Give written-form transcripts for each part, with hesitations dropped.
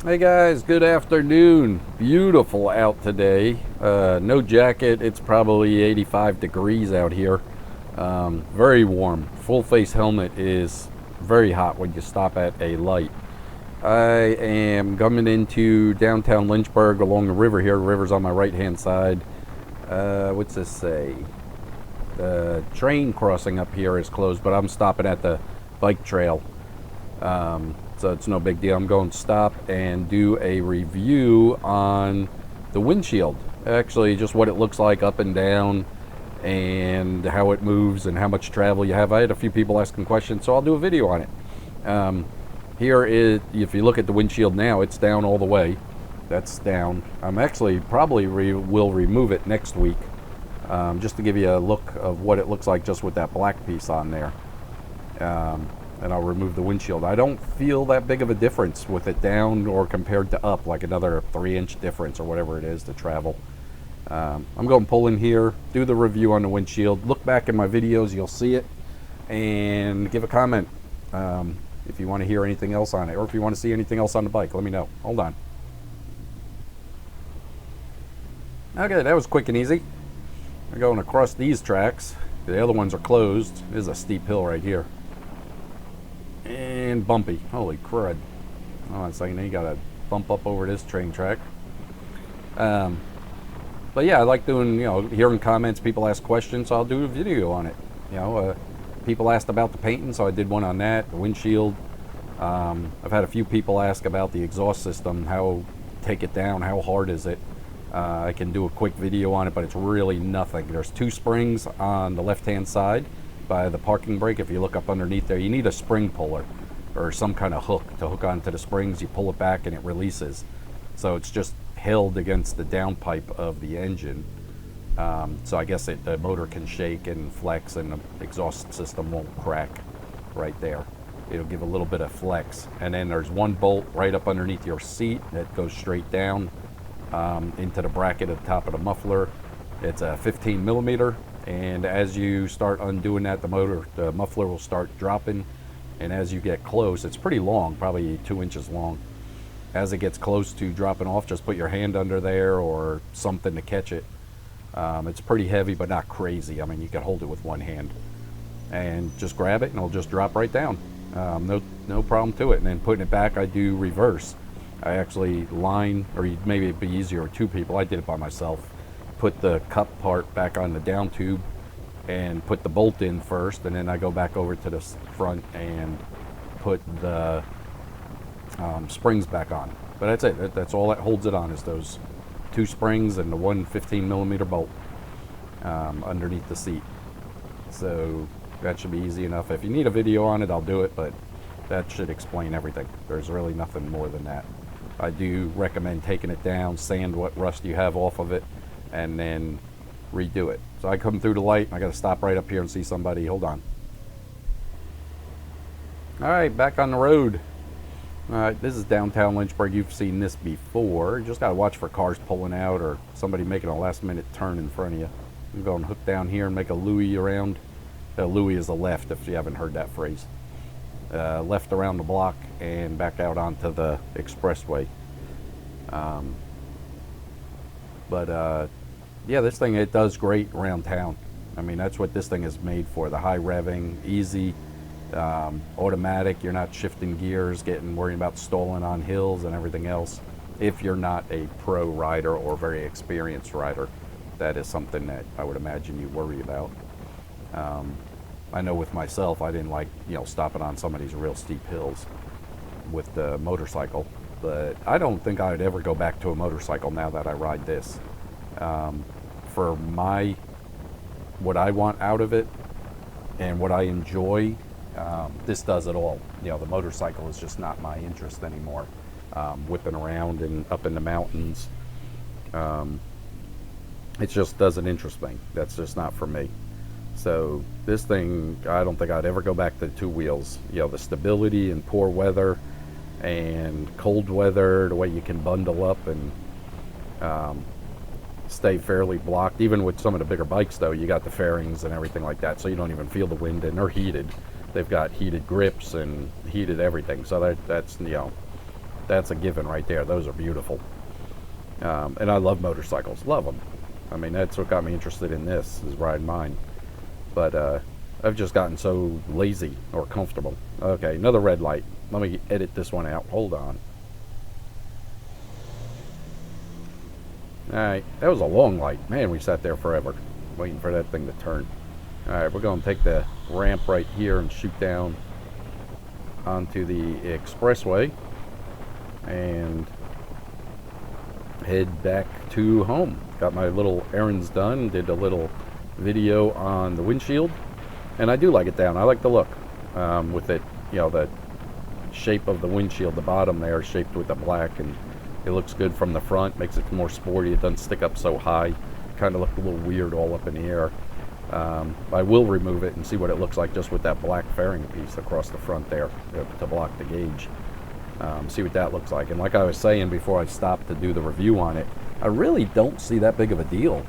Hey guys, good afternoon. Beautiful out today. No jacket. It's probably 85 degrees out here. Very warm. Full face helmet is very hot when you stop at a light. I am coming into downtown Lynchburg along the river here. The river's on my right hand side. What's this say? The train crossing up here is closed, but I'm stopping at the bike trail. So it's no big deal. I'm going to stop and do a review on the windshield. Actually, just what it looks like up and down and how it moves and how much travel you have. I had a few people asking questions, so I'll do a video on it. Here is, if you look at the windshield now, it's down all the way. That's down. I'm actually probably will remove it next week, just to give you a look of what it looks like just with that black piece on there. And I'll remove the windshield. I don't feel that big of a difference with it down or compared to up, like another 3-inch difference or whatever it is to travel. I'm going to pull in here, do the review on the windshield, look back in my videos, you'll see it, and give a comment if you want to hear anything else on it, or if you want to see anything else on the bike, let me know. Hold on. Okay, that was quick and easy. I'm going across these tracks. The other ones are closed. There's a steep hill right here. And bumpy. Holy crud. Hold on a second. You gotta bump up over this train track. But yeah, I like doing, hearing comments. People ask questions, so I'll do a video on it. People asked about the painting, so I did one on that. The windshield. I've had a few people ask about the exhaust system. Take it down. How hard is it? I can do a quick video on it, but it's really nothing. There's 2 springs on the left-hand side by the parking brake. If you look up underneath there, you need a spring puller or some kind of hook to hook onto the springs. You pull it back and it releases, so it's just held against the downpipe of the engine. So I guess the motor can shake and flex, and the exhaust system won't crack right there. It'll give a little bit of flex. And then there's one bolt right up underneath your seat that goes straight down into the bracket at the top of the muffler. It's a 15 millimeter. And as you start undoing that, the muffler will start dropping. And as you get close, it's pretty long, probably 2 inches long. As it gets close to dropping off, just put your hand under there or something to catch it. It's pretty heavy, but not crazy. I mean, you can hold it with one hand. And just grab it, and it'll just drop right down. No problem to it. And then putting it back, I do reverse. I actually line, or maybe it'd be easier with 2 people. I did it by myself. Put the cup part back on the down tube and put the bolt in first, and then I go back over to the front and put the springs back on. But that's it. That's all that holds it on, is those 2 springs and the one 15 millimeter bolt underneath the seat. So that should be easy enough. If you need a video on it, I'll do it, but that should explain everything. There's really nothing more than that. I do recommend taking it down, sand what rust you have off of it, and then redo it. So I come through the light, I got to stop right up here and see somebody. Hold on. All right, back on the road. All right, this is downtown Lynchburg. You've seen this before. You just got to watch for cars pulling out or somebody making a last minute turn in front of you. I'm going to hook down here and make a Louis around. Louis is a left, if you haven't heard that phrase. Left around the block and back out onto the expressway. Yeah, this thing, it does great around town. I mean, that's what this thing is made for. The high revving, easy, automatic. You're not shifting gears, worrying about stalling on hills and everything else. If you're not a pro rider or very experienced rider, that is something that I would imagine you worry about. I know with myself, I didn't like, stopping on some of these real steep hills with the motorcycle, but I don't think I'd ever go back to a motorcycle now that I ride this. For what I want out of it and what I enjoy, this does it all. The motorcycle is just not my interest anymore. Whipping around and up in the mountains, it just doesn't interest me. That's just not for me. So this thing, I don't think I'd ever go back to 2 wheels. The stability in poor weather and cold weather, the way you can bundle up and stay fairly blocked. Even with some of the bigger bikes, though, you got the fairings and everything like that, so you don't even feel the wind, and they're heated. They've got heated grips and heated everything, so that's That's a given right there. Those are beautiful. And I love motorcycles. Love them. I mean, that's what got me interested in this, is riding mine. But I've just gotten so lazy or comfortable. Okay, another red light. Let me edit this one out. Hold on. Alright, that was a long light. Man, we sat there forever waiting for that thing to turn. Alright, we're going to take the ramp right here and shoot down onto the expressway and head back to home. Got my little errands done, did a little video on the windshield, and I do like it down. I like the look with it, you know, the shape of the windshield, the bottom there shaped with the black, and it looks good from the front, makes it more sporty. It doesn't stick up so high, kind of look a little weird all up in the air. I will remove it and see what it looks like just with that black fairing piece across the front there to block the gauge. See what that looks like. And like I was saying before I stopped to do the review on it, I really don't see that big of a deal.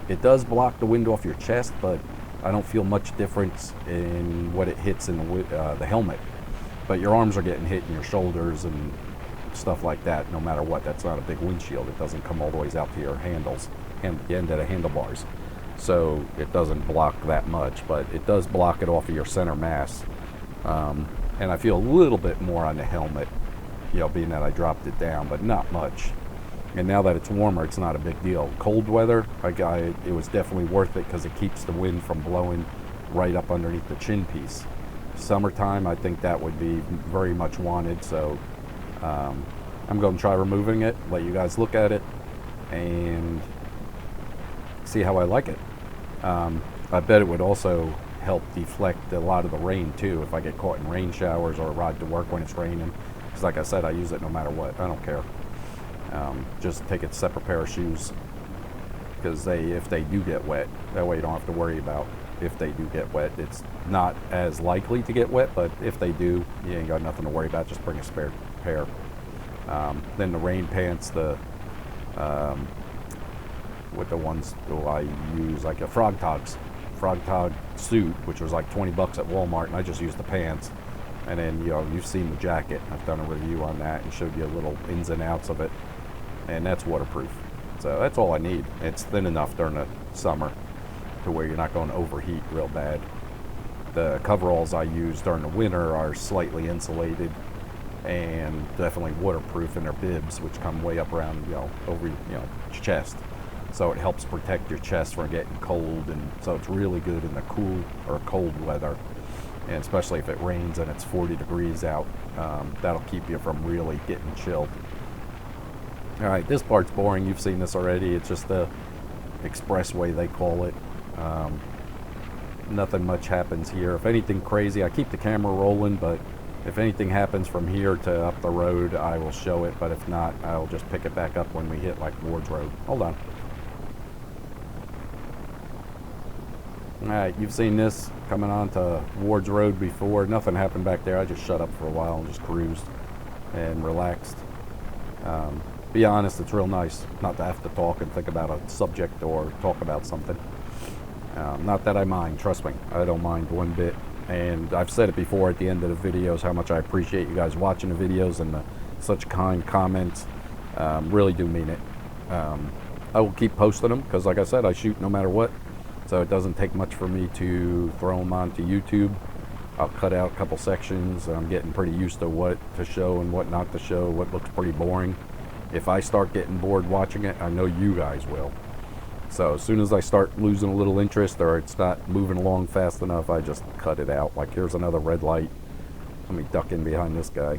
It does block the wind off your chest, but I don't feel much difference in what it hits in the helmet. But your arms are getting hit in your shoulders and stuff like that no matter what. That's not a big windshield. It doesn't come all the way out to your handles and the end of the handlebars. So it doesn't block that much, but it does block it off of your center mass. And I feel a little bit more on the helmet, you know, being that I dropped it down, but not much. And now that it's warmer, it's not a big deal. Cold weather, it was definitely worth it because it keeps the wind from blowing right up underneath the chin piece. Summertime, I think that would be very much wanted, so I'm going to try removing it, let you guys look at it, and see how I like it. I bet it would also help deflect a lot of the rain too if I get caught in rain showers or ride to work when it's raining, because like I said, I use it no matter what. I don't care. Just take a separate pair of shoes, because if they do get wet, that way you don't have to worry about if they do get wet. It's not as likely to get wet, but if they do, you ain't got nothing to worry about. Just bring a spare pair. Then the rain pants, with the ones I use, like a frog tog suit, which was like 20 bucks at Walmart, and I just used the pants. And then, you know, you've seen the jacket. I've done a review on that and showed you a little ins and outs of it, and that's waterproof. So that's all I need. It's thin enough during the summer to where you're not going to overheat real bad. The coveralls I use during the winter are slightly insulated and definitely waterproof in their bibs, which come way up around, you know, over, you know, your chest. So it helps protect your chest from getting cold, and so it's really good in the cool or cold weather, and especially if it rains and it's 40 degrees out. That'll keep you from really getting chilled. All right, this part's boring. You've seen this already. It's just the expressway, they call it. Nothing much happens here. If anything crazy, I keep the camera rolling, but if anything happens from here to up the road, I will show it, but if not, I'll just pick it back up when we hit like Ward's Road. Hold on. Alright, you've seen this coming on to Ward's Road before. Nothing happened back there. I just shut up for a while and just cruised and relaxed. Be honest, it's real nice not to have to talk and think about a subject or talk about something. Not that I mind, trust me. I don't mind one bit. And I've said it before at the end of the videos how much I appreciate you guys watching the videos and such kind comments. Really do mean it. I will keep posting them because, like I said, I shoot no matter what. So it doesn't take much for me to throw them onto YouTube. I'll cut out a couple sections. I'm getting pretty used to what to show and what not to show, what looks pretty boring. If I start getting bored watching it, I know you guys will. So as soon as I start losing a little interest or it's not moving along fast enough, I just cut it out. Like, here's another red light. Let me duck in behind this guy.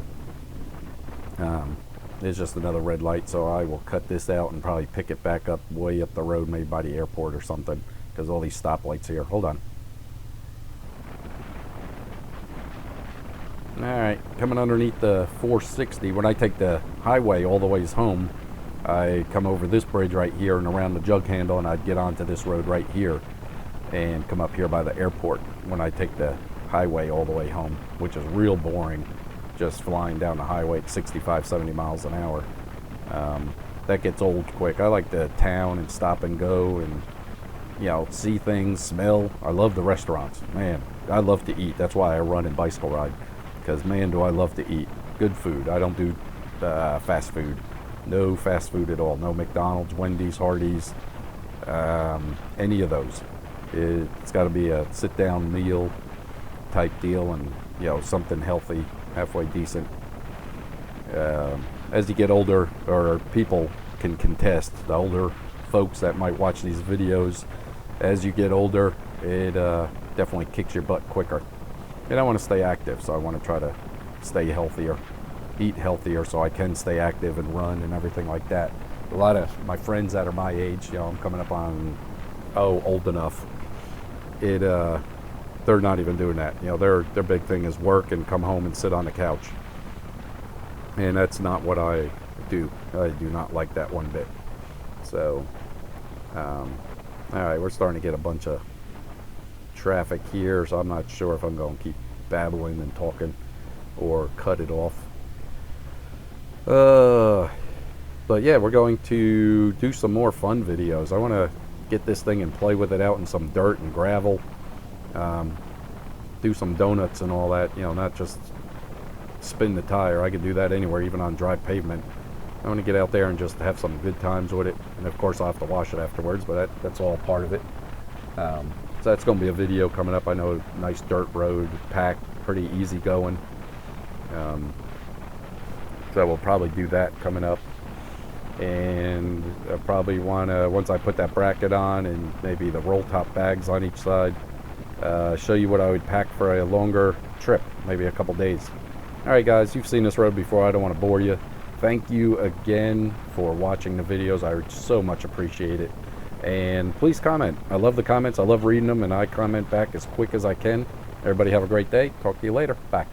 There's just another red light, so I will cut this out and probably pick it back up way up the road, maybe by the airport or something, because all these stoplights here. Hold on. Alright, coming underneath the 460. When I take the highway all the ways home, I come over this bridge right here and around the jug handle, and I'd get onto this road right here and come up here by the airport when I take the highway all the way home, which is real boring, just flying down the highway at 65, 70 miles an hour. That gets old quick. I like the town and stop and go and, you know, see things, smell. I love the restaurants. Man, I love to eat. That's why I run and bicycle ride, because man, do I love to eat good food. I don't do fast food. No fast food at all. No McDonald's, Wendy's, Hardee's, any of those. It's got to be a sit-down meal type deal, and something healthy, halfway decent. As you get older, or people can contest, the older folks that might watch these videos, as you get older, it definitely kicks your butt quicker. And I want to stay active, so I want to try to stay healthier, eat healthier, so I can stay active and run and everything like that. A lot of my friends that are my age, I'm coming up on old enough. They're not even doing that. Their big thing is work and come home and sit on the couch. And that's not what I do. I do not like that one bit. So, all right, we're starting to get a bunch of traffic here, so I'm not sure if I'm going to keep babbling and talking or cut it off. But yeah, we're going to do some more fun videos. I want to get this thing and play with it out in some dirt and gravel. Do some donuts and all that, not just spin the tire. I can do that anywhere, even on dry pavement. I want to get out there and just have some good times with it. And of course I'll have to wash it afterwards, but that's all part of it. So that's going to be a video coming up. I know, nice dirt road, packed, pretty easy going. So we'll probably do that coming up. And I probably want to, once I put that bracket on and maybe the roll top bags on each side, show you what I would pack for a longer trip, maybe a couple days. Alright guys, you've seen this road before. I don't want to bore you. Thank you again for watching the videos. I so much appreciate it. And please comment. I love the comments. I love reading them, and I comment back as quick as I can. Everybody have a great day. Talk to you later. Bye.